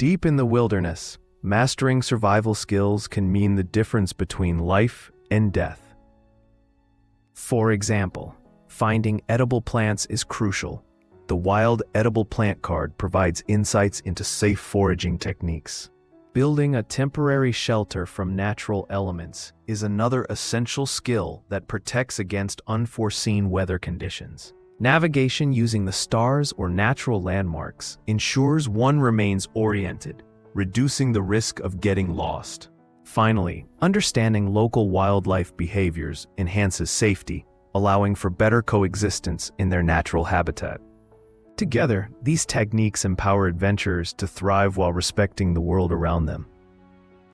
Deep in the wilderness, mastering survival skills can mean the difference between life and death. For example, finding edible plants is crucial. The Wild Edible Plant card provides insights into safe foraging techniques. Building a temporary shelter from natural elements is another essential skill that protects against unforeseen weather conditions. Navigation using the stars or natural landmarks ensures one remains oriented, reducing the risk of getting lost. Finally, understanding local wildlife behaviors enhances safety, allowing for better coexistence in their natural habitat. Together, these techniques empower adventurers to thrive while respecting the world around them.